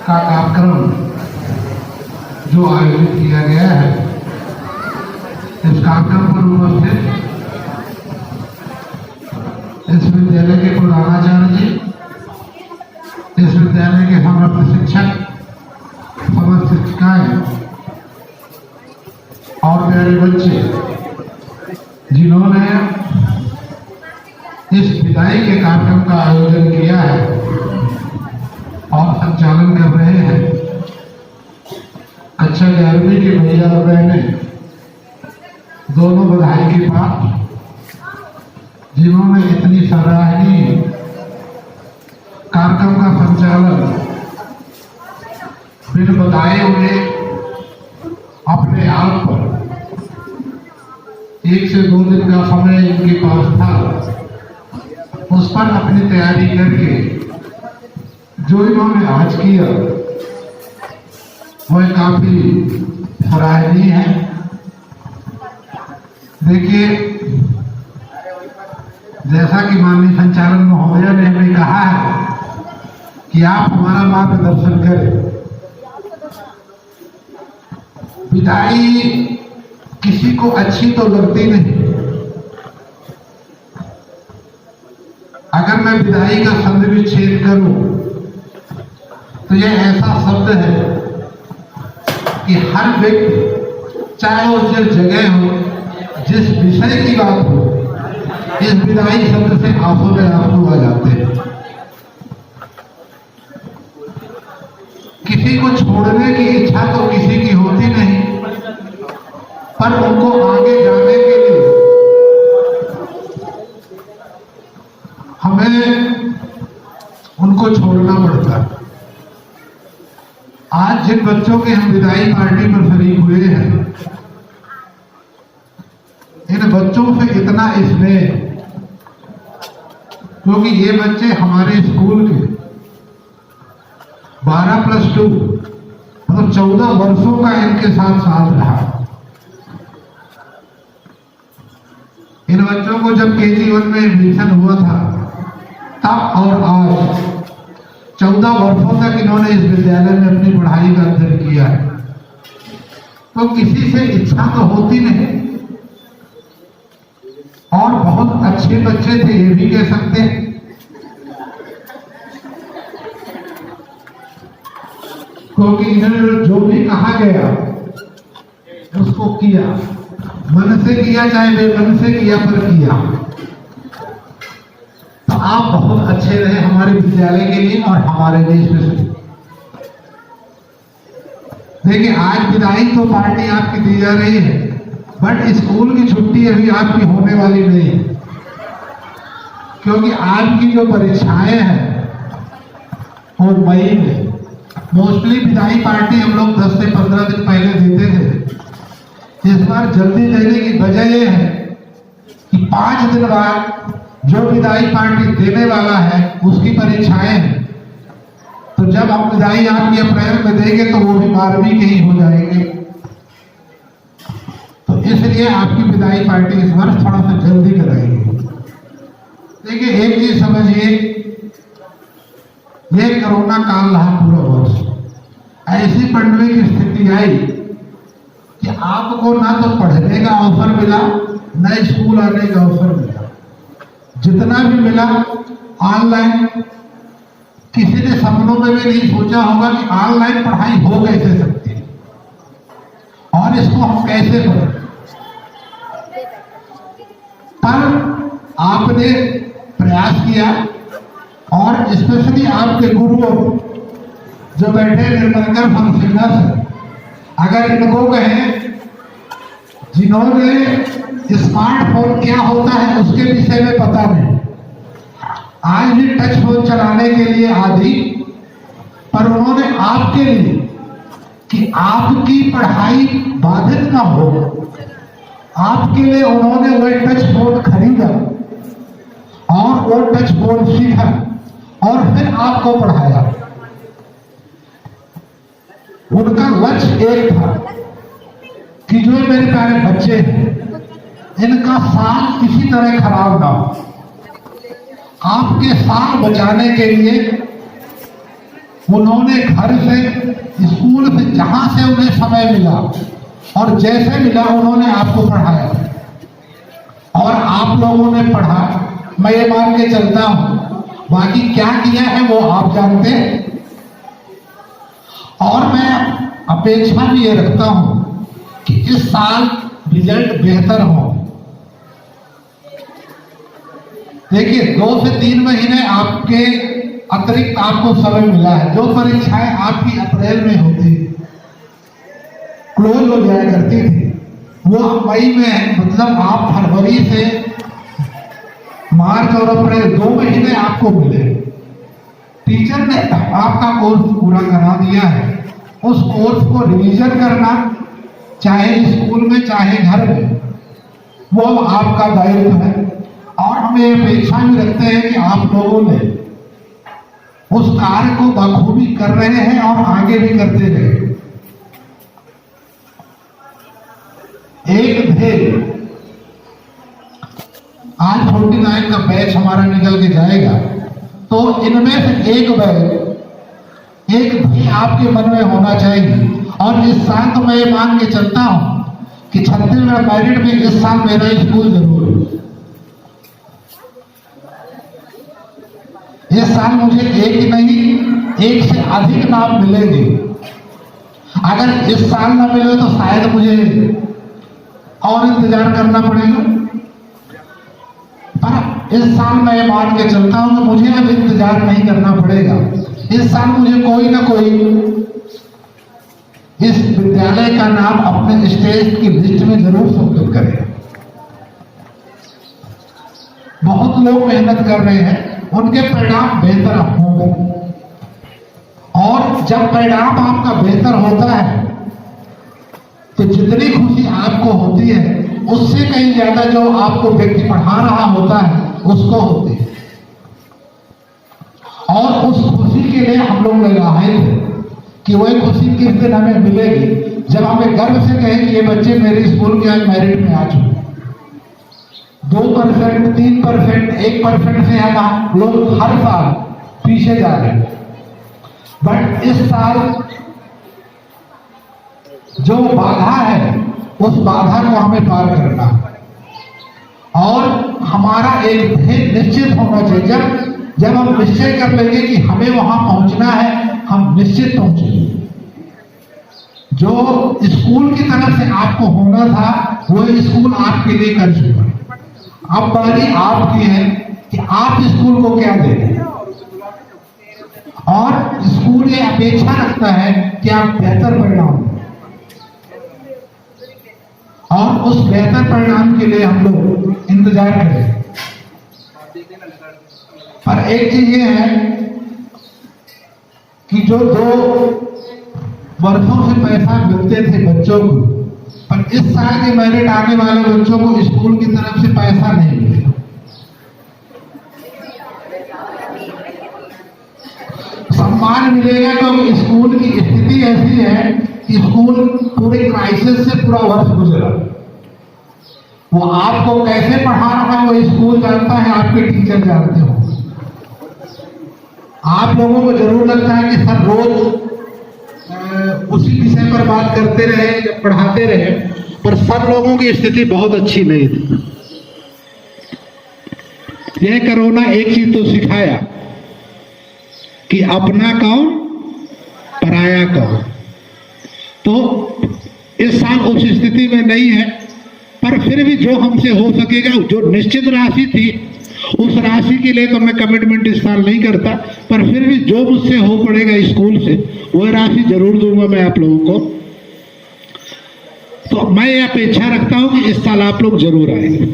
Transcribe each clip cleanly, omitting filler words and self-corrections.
का कार्यक्रम जो आयोजित किया गया है, इस कार्यक्रम पर उपस्थित इस विद्यालय के प्रधानाचार्य जी, इस विद्यालय के समस्त शिक्षक, समस्त शिक्षिकाएं और प्यारे बच्चे जिन्होंने इस विदाई के कार्यक्रम का आयोजन किया है और संचालन कर रहे हैं, कक्षा 11वीं के भैया और बहनें, दोनों बधाई के पात्र जिन्होंने इतनी सराहनीय कार्यक्रम का संचालन बिन बताए हुए अपने आप पर 1 से 2 दिन का समय इनके पास था, उस पर अपनी तैयारी करके जो इन्होंने आज किया वह काफी सराहनीय है। देखिए, जैसा कि माननीय संचालन महोदय ने हमें कहा है कि आप हमारा मार्गदर्शन करें। विदाई किसी को अच्छी तो लगती नहीं। अगर मैं विदाई का शब्द विच्छेद करूं तो यह ऐसा शब्द है कि हर व्यक्ति, चाहे वो जिस जगह हो, जिस विषय की बात हो, इस विदाई शब्द से आंसू में आंसू आ जाते हैं। किसी को छोड़ने की इच्छा तो किसी की होती नहीं, पर उनको आगे जाने के लिए हमें उनको छोड़ना पड़ता है। आज जिन बच्चों के हम विदाई पार्टी पर शरीक हुए हैं, इन बच्चों से इतना स्नेह, क्योंकि ये बच्चे हमारे स्कूल के 12+2 मतलब 14 वर्षों का इनके साथ साथ रहा। इन बच्चों को जब KG1 में एडमिशन हुआ था, तब और आज 14 वर्षों तक इन्होंने इस विद्यालय में अपनी पढ़ाई का अध्ययन किया है। तो किसी से इच्छा तो होती नहीं, और बहुत अच्छे बच्चे थे ये भी कह सकते हैं। क्योंकि इन्होंने जो भी कहा गया उसको किया, मन से किया चाहे बेमन से किया, पर किया। तो आप बहुत अच्छे रहे हमारे विद्यालय के लिए और हमारे देश में। देखिए, आज विदाई तो पार्टी आपकी दी जा रही है, बट स्कूल की छुट्टी अभी आपकी होने वाली नहीं है, क्योंकि आज की जो परीक्षाएं हैं वो मई में। मोस्टली विदाई पार्टी हम लोग 10 से 15 दिन पहले देते थे। इस बार जल्दी देने की वजह यह है कि 5 दिन बाद जो विदाई पार्टी देने वाला है उसकी परीक्षाएं हैं। तो जब हम विदाई आपकी अप्रैल में देंगे तो वो भी 12वीं के ही हो जाएंगे। तो इसलिए आपकी विदाई पार्टी इस वर्ष थोड़ा सा जल्दी कराएंगे। देखिए, एक चीज समझिए, ये कोरोना काल रहा पूरा वर्ष। ऐसी पंडवी की स्थिति आई कि आपको ना तो पढ़ने का अवसर मिला, न स्कूल आने का अवसर मिला। जितना भी मिला ऑनलाइन। किसी ने सपनों में भी नहीं सोचा होगा कि ऑनलाइन पढ़ाई हो कैसे सकती है और इसको हम कैसे करें। पर आपने प्रयास किया, और स्पेशली आपके गुरुओं जो बैठे निर्मलकर फंसिंगा सर, अगर इनको कहें जिन्होंने स्मार्टफोन क्या होता है उसके विषय में पता नहीं, आज भी टच फोन चलाने के लिए आदि, पर उन्होंने आपके लिए कि आपकी पढ़ाई बाधित ना हो, आपके लिए उन्होंने वह टच फोन खरीदा और वो टच फोन सीखा और फिर आपको पढ़ाया। उनका लक्ष्य एक था कि जो मेरे प्यारे बच्चे हैं इनका साल किसी तरह खराब ना हो। आपके साल बचाने के लिए उन्होंने घर से, स्कूल से, जहां से उन्हें समय मिला और जैसे मिला उन्होंने आपको पढ़ाया और आप लोगों ने पढ़ा। मैं ये मान के चलता हूं, बाकी क्या किया है वो आप जानते हैं। और मैं अपेक्षा भी ये रखता हूं कि इस साल रिजल्ट बेहतर हो। देखिए 2 से 3 महीने आपके अतिरिक्त आपको समय मिला है। जो परीक्षाएं आपकी अप्रैल में होती, क्लोज हो जाया करती थी, वो मई में, मतलब आप फरवरी से मार्च और अप्रैल 2 महीने आपको मिले। टीचर ने आपका कोर्स पूरा करा दिया है। उस कोर्स को रिवीजन करना, चाहे स्कूल में चाहे घर में, वो आपका दायित्व है। और हम ये अपेक्षा भी रखते हैं कि आप लोगों ने उस कार्य को बखूबी कर रहे हैं और आगे भी करते रहे। एक ध्येय, आज 49 का बैच हमारा निकल के जाएगा, तो इनमें से एक बैच, एक ध्येय आपके मन में होना चाहिए। और इस साल तो मैं ये मान के चलता हूं कि छत्तीसगढ़ मेरिट में इस साल मेरा स्कूल जरूर है। इस साल मुझे एक नहीं, एक से अधिक नाम मिलेंगे। अगर इस साल ना मिले तो शायद मुझे और इंतजार करना पड़ेगा, पर इस साल मैं ये मान के चलता हूं कि मुझे अब इंतजार नहीं करना पड़ेगा। इस साल मुझे कोई ना कोई इस विद्यालय का नाम अपने स्टेट की लिस्ट में जरूर सम्मिलित करेगा। बहुत लोग मेहनत कर रहे हैं, उनके परिणाम बेहतर होंगे। और जब परिणाम आपका बेहतर होता है तो जितनी खुशी आपको होती है उससे कहीं ज्यादा जो आपको व्यक्ति पढ़ा रहा होता है उसको होती है। और उस खुशी के लिए हम लोग लगाए थे कि वही खुशी किस दिन हमें मिलेगी, जब हमें गर्व से कहें कि ये बच्चे मेरे स्कूल के आज मेरिट में आ चुके। 2%, 3%, 1% से हम लोग हर साल पीछे जा रहे हैं। बट इस साल जो बाधा है उस बाधा को हमें पार करना है और हमारा एक ध्येय निश्चित होना चाहिए। जब हम निश्चय कर लेंगे कि हमें वहां पहुंचना है, हम निश्चित पहुंचेंगे। जो स्कूल की तरफ से आपको होना था वो स्कूल आपके लिए कर चुका है। अब बारी आपकी है कि आप स्कूल को क्या देंगे। और स्कूल ये अपेक्षा रखता है कि आप बेहतर परिणाम दें। और उस बेहतर परिणाम के लिए हम लोग इंतजार करें। पर एक चीज ये है कि जो 2 वर्षों से पैसा मिलते थे बच्चों को, पर इस साल के मेरिट आने वाले बच्चों को स्कूल की तरफ से पैसा नहीं मिलेगा। सम्मान मिलेगा क्योंकि स्कूल की स्थिति ऐसी है कि स्कूल पूरे क्राइसिस से पूरा वर्ष गुजरा। वो आपको कैसे पढ़ा रहा है वो स्कूल जानता है, आपके टीचर जानते हो। आप लोगों को जरूर लगता है कि सर रोज उसी विषय पर बात करते रहे, जब पढ़ाते रहे, पर सब लोगों की स्थिति बहुत अच्छी नहीं थी। यह कोरोना एक चीज तो सिखाया कि अपना कौन पराया कौन। तो इस साल उस स्थिति में नहीं है, पर फिर भी जो हमसे हो सकेगा, जो निश्चित राशि थी उस राशि के लिए तो मैं कमिटमेंट इस साल नहीं करता, पर फिर भी जो मुझसे हो पड़ेगा स्कूल से वह राशि जरूर दूंगा मैं आप लोगों को। तो मैं ये अपेक्षा रखता हूं कि इस साल आप लोग जरूर आएंगे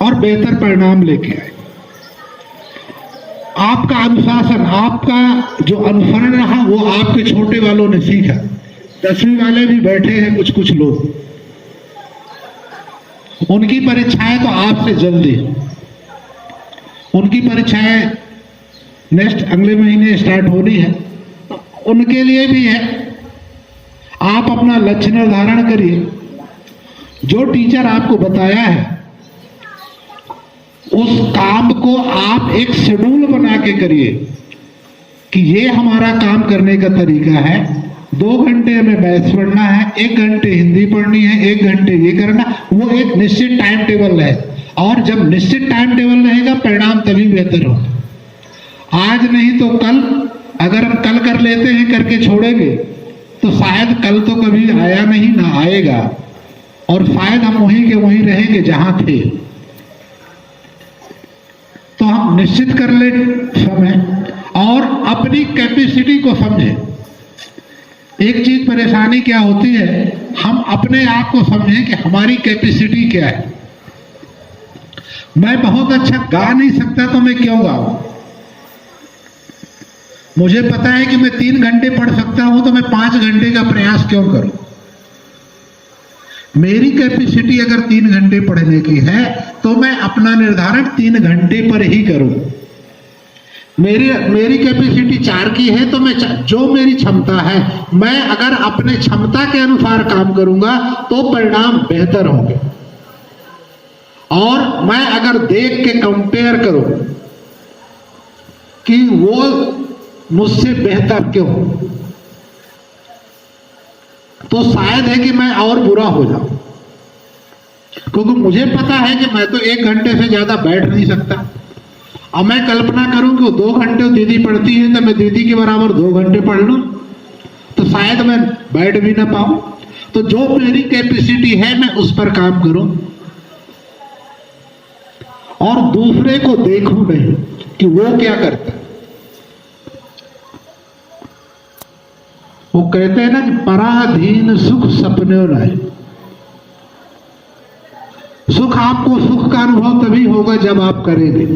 और बेहतर परिणाम लेके आए। आपका अनुशासन, आपका जो अनुसरण रहा वो आपके छोटे वालों ने सीखा। 10वीं वाले भी बैठे हैं कुछ लोग, उनकी परीक्षाएं तो आपसे जल्दी, उनकी परीक्षाएं नेक्स्ट अगले महीने स्टार्ट होनी है। उनके लिए भी है, आप अपना लक्ष्य निर्धारण करिए। जो टीचर आपको बताया है उस काम को आप एक शेड्यूल बना के करिए। कि ये हमारा काम करने का तरीका है। 2 घंटे हमें मैथ्स पढ़ना है, 1 घंटे हिंदी पढ़नी है, 1 घंटे ये करना, वो एक निश्चित टाइम टेबल है। और जब निश्चित टाइम टेबल रहेगा परिणाम तभी बेहतर हो। आज नहीं तो कल, अगर हम कल कर लेते हैं करके छोड़ेंगे तो शायद कल तो कभी आया नहीं ना आएगा, और शायद हम वहीं के वहीं रहेंगे जहां थे। तो हम निश्चित कर ले समय और अपनी कैपेसिटी को समझें। एक चीज परेशानी क्या होती है, हम अपने आप को समझें कि हमारी कैपेसिटी क्या है। मैं बहुत अच्छा गा नहीं सकता तो मैं क्यों गाऊं? मुझे पता है कि मैं 3 घंटे पढ़ सकता हूं तो मैं 5 घंटे का प्रयास क्यों करूं? मेरी कैपेसिटी अगर 3 घंटे पढ़ने की है तो मैं अपना निर्धारण 3 घंटे पर ही करूं। मेरी कैपेसिटी 4 की है तो मैं जो मेरी क्षमता है, मैं अगर अपने क्षमता के अनुसार काम करूंगा तो परिणाम बेहतर होंगे। और मैं अगर देख के कंपेयर करूं कि वो मुझसे बेहतर क्यों, तो शायद है कि मैं और बुरा हो जाऊं, क्योंकि मुझे पता है कि मैं तो 1 घंटे से ज्यादा बैठ नहीं सकता। अब मैं कल्पना करूं कि 2 घंटे दीदी पढ़ती है तो मैं दीदी के बराबर 2 घंटे पढ़ लूं, तो शायद मैं बैठ भी ना पाऊं। तो जो मेरी कैपेसिटी है मैं उस पर काम करूं और दूसरे को देखूं नहीं कि वो क्या करता है। वो कहते हैं ना कि पराधीन सुख सपने लाए। सुख आपको सुख का अनुभव तभी होगा जब आप करेंगे।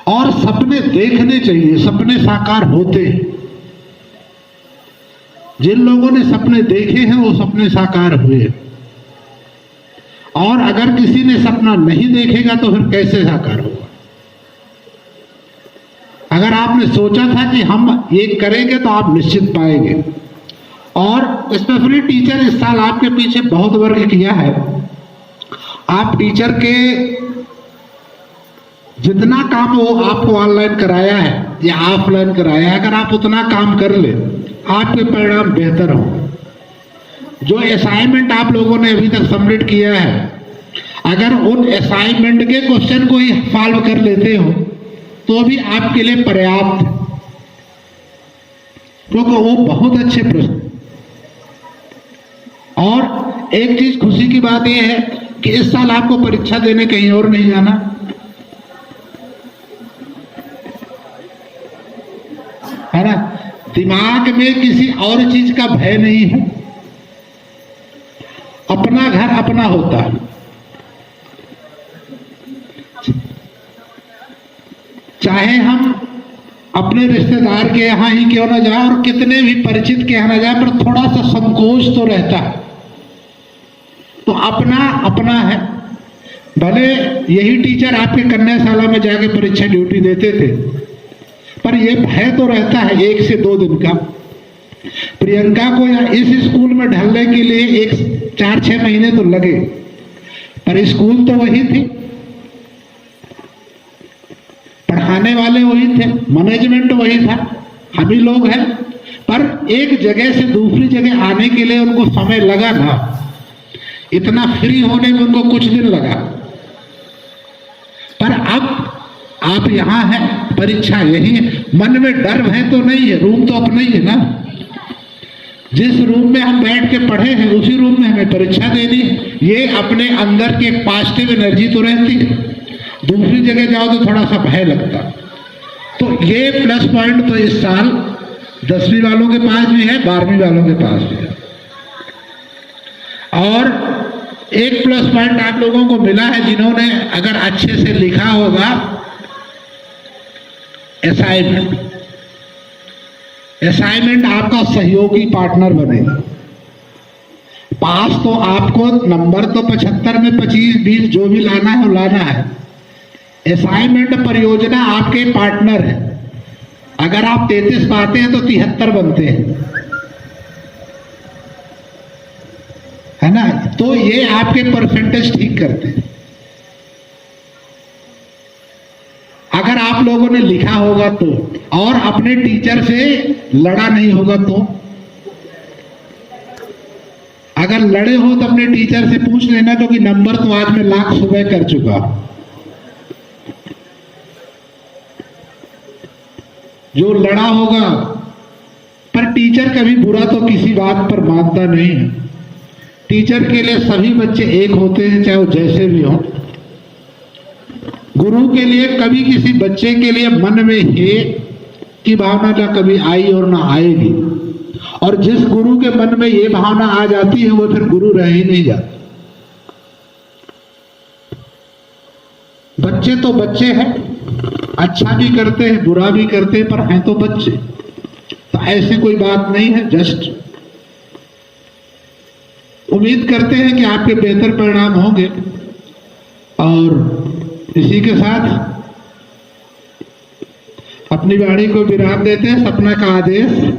और सपने देखने चाहिए, सपने साकार होते हैं। जिन लोगों ने सपने देखे हैं वो सपने साकार हुए। और अगर किसी ने सपना नहीं देखेगा तो फिर कैसे साकार होगा? अगर आपने सोचा था कि हम ये करेंगे तो आप निश्चित पाएंगे। और स्पेशली टीचर इस साल आपके पीछे बहुत वर्क किया है। आप टीचर के जितना काम वो आपको ऑनलाइन कराया है या ऑफलाइन कराया है, अगर आप उतना काम कर ले आपके परिणाम बेहतर हो। जो असाइनमेंट आप लोगों ने अभी तक सबमिट किया है, अगर उन असाइनमेंट के क्वेश्चन को ही सॉल्व कर लेते हो तो भी आपके लिए पर्याप्त, क्योंकि वो बहुत अच्छे प्रश्न। और एक चीज खुशी की बात यह है कि इस साल आपको परीक्षा देने कहीं और नहीं जाना, है ना। दिमाग में किसी और चीज का भय नहीं है। अपना घर अपना होता है। चाहे हम अपने रिश्तेदार के यहाँ ही क्यों ना जाए और कितने भी परिचित के यहाँ ना जाए, पर थोड़ा सा संकोच तो रहता है। तो अपना अपना है। भले यही टीचर आपके कन्याशाला में जाके परीक्षा ड्यूटी देते थे, पर यह भय तो रहता है 1 से 2 दिन का। प्रियंका को या इस स्कूल में ढलने के लिए 4-6 महीने तो लगे, पर स्कूल तो वही थी, पढ़ाने वाले वही थे, मैनेजमेंट वही था, हम ही लोग हैं। पर एक जगह से दूसरी जगह आने के लिए उनको समय लगा ना, इतना फ्री होने में उनको कुछ दिन लगा। पर अब आप यहाँ हैं, परीक्षा यही है, मन में डर है तो नहीं है, रूम तो अपना ही है ना। जिस रूम में हम बैठ के पढ़े हैं उसी रूम में हमें परीक्षा देनी है। ये अपने अंदर की एक पॉजिटिव एनर्जी तो रहती है। दूसरी जगह जाओ तो थोड़ा सा भय लगता। तो ये प्लस पॉइंट तो इस साल 10वीं वालों के पास भी है, 12वीं वालों के पास भी है। और एक प्लस पॉइंट आप लोगों को मिला है जिन्होंने अगर अच्छे से लिखा होगा असाइनमेंट आपका सहयोगी पार्टनर बनेगा। पास तो आपको नंबर तो 75 में 25-20 जो भी लाना है वो लाना है। असाइनमेंट परियोजना आपके पार्टनर है। अगर आप 33 पाते हैं तो 73 बनते हैं, है ना। तो ये आपके परसेंटेज ठीक करते हैं। अगर आप लोगों ने लिखा होगा तो, और अपने टीचर से लड़ा नहीं होगा तो। अगर लड़े हो तो अपने टीचर से पूछ लेना, क्योंकि नंबर तो आज मैं लाख सुबह कर चुका। जो लड़ा होगा, पर टीचर कभी बुरा तो किसी बात पर मानता नहीं है। टीचर के लिए सभी बच्चे एक होते हैं, चाहे वो जैसे भी हों। गुरु के लिए कभी किसी बच्चे के लिए मन में हे की भावना ना कभी आई और ना आएगी। और जिस गुरु के मन में ये भावना आ जाती है, वो फिर गुरु रह ही नहीं जाता। बच्चे तो बच्चे हैं, अच्छा भी करते हैं, बुरा भी करते हैं, पर हैं तो बच्चे। तो ऐसी कोई बात नहीं है। जस्ट उम्मीद करते हैं कि आपके बेहतर परिणाम होंगे। और इसी के साथ अपनी वाणी को विराम देते हैं। सपना का आदेश।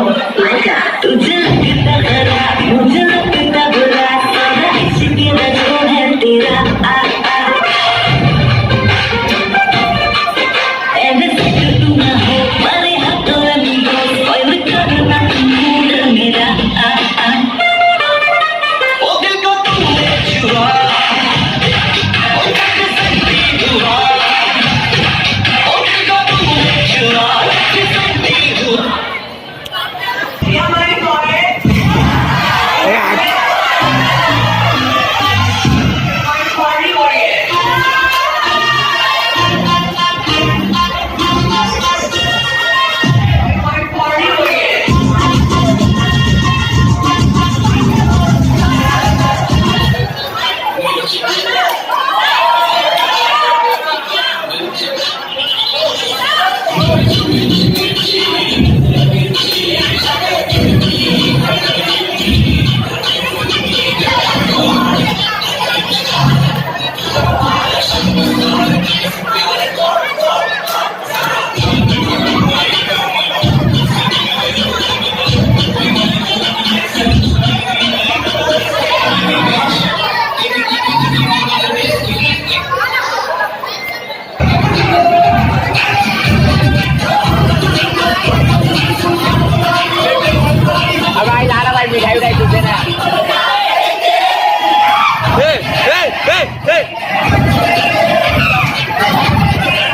तुझे लगता खरा मुझे लगता बुरा सारा इश्क रजो है तेरा ऐसे से तू ना हो मेरे हाथों में मिलो कोई भी करना मूड मेरा ओ दिल को तूने छुआ ओ कैसे सही हुआ ओ दिल को तूने छुआ कैसे सही हुआ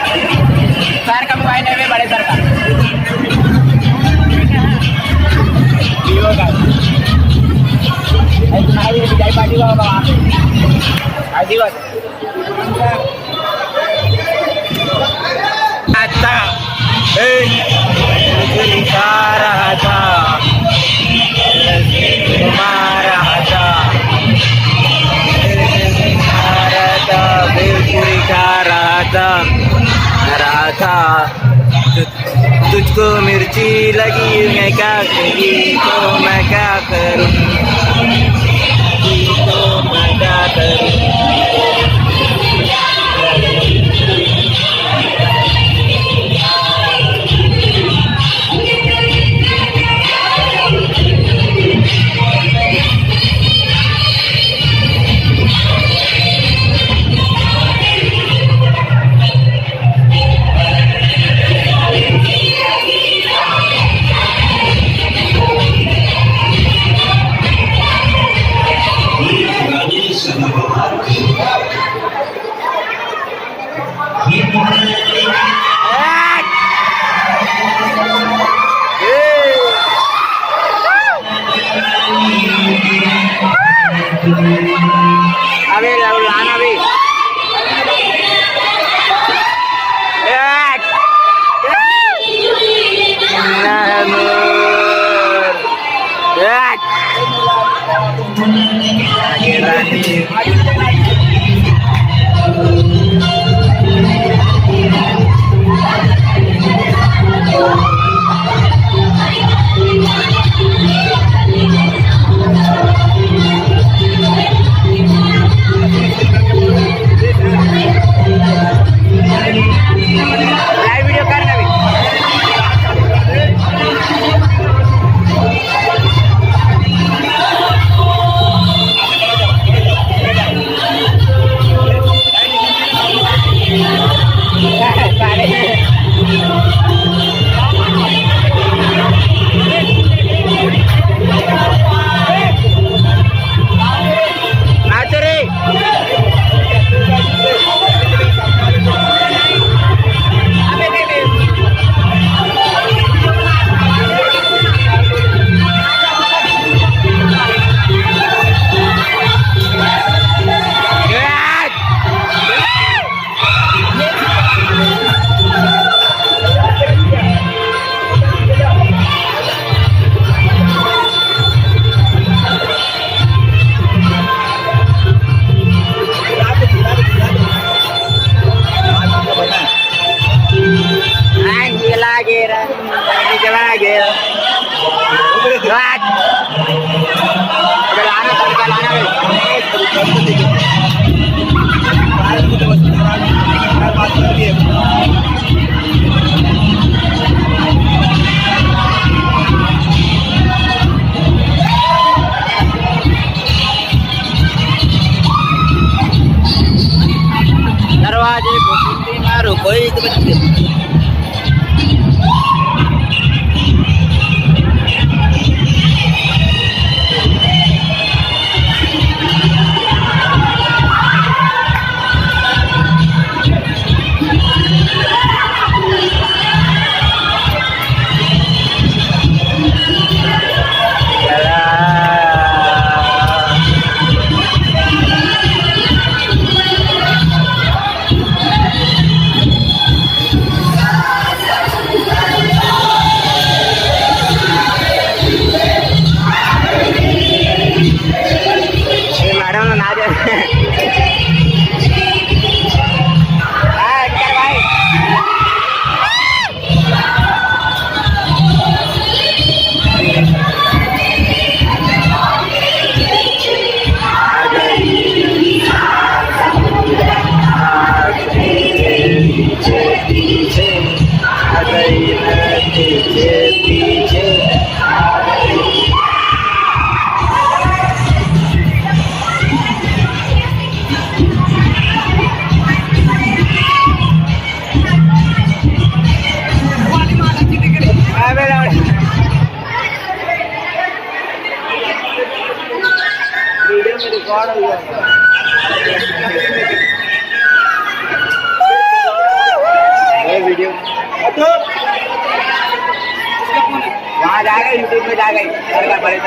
सर का मोबाइल है बड़े सर का तुम्हारी विजय पार्टी का होगा वहाँ आदिवास अच्छा दिखा रहा था घुमा रहा था बिल्कुल खा रहा था तुझको मिर्ची लगी मैं क्या करूँ तो मैं क्या करूँ तो मैं क्या करूँ अबे लाना भी वीडियो वहाँ जाएगा, यूट्यूब में जाएगा बड़े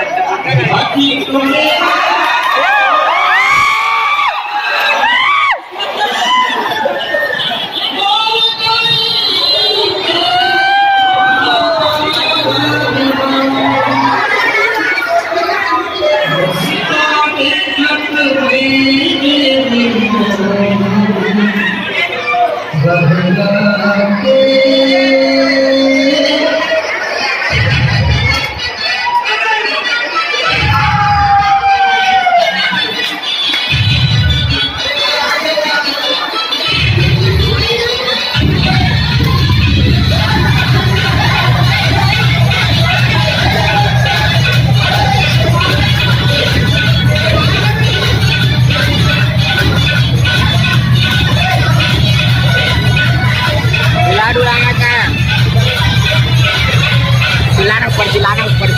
चिल्लाना ऊपर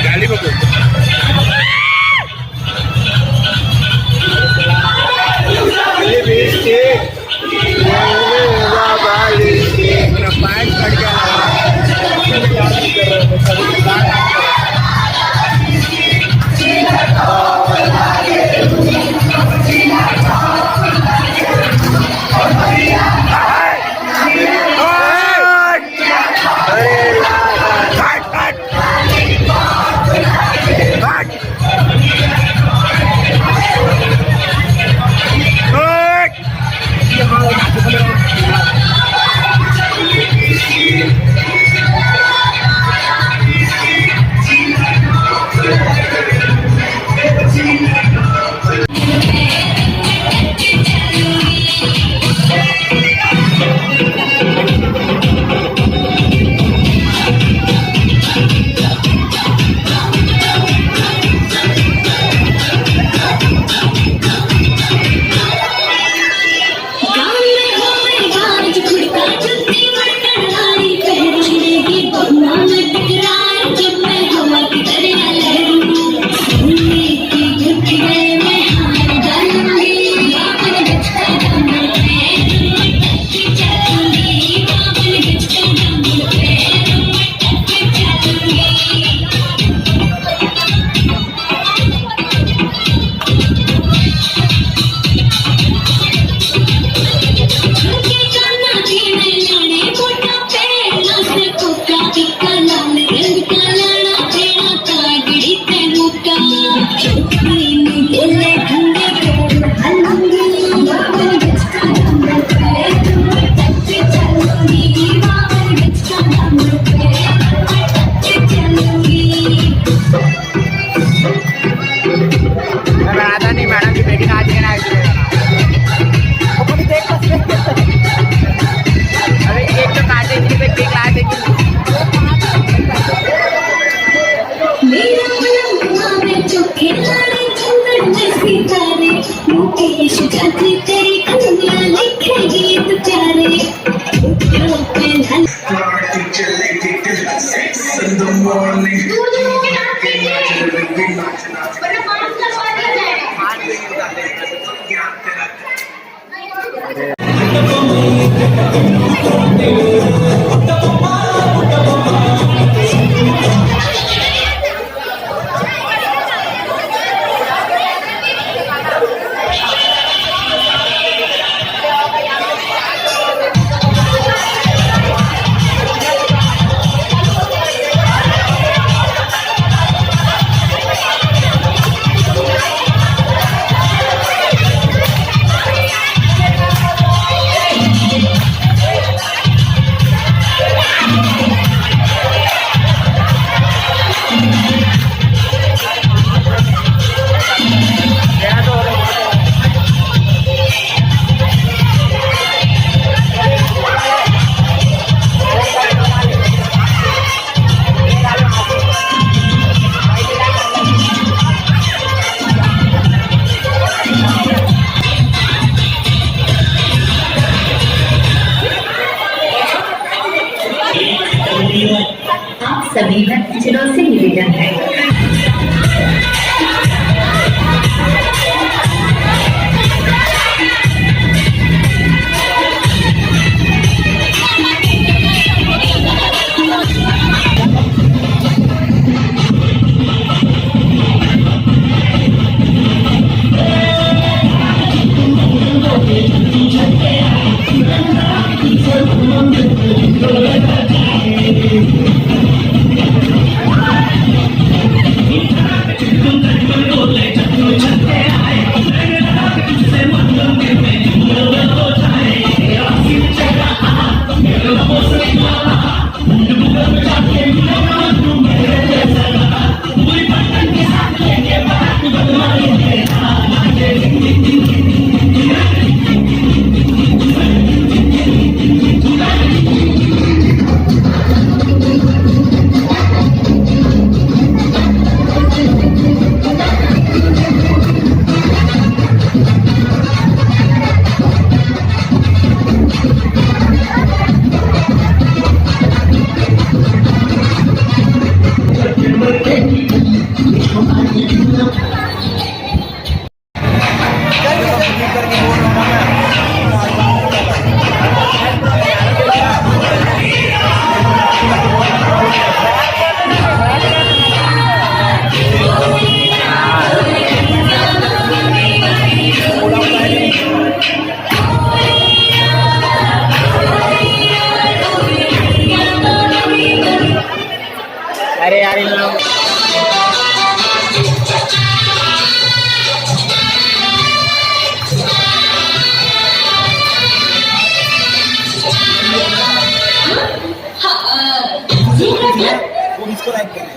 गाली में सभी बच्चों से निवेदन है अरे यार इन लोग हाँ, जी, इसको लाइक करें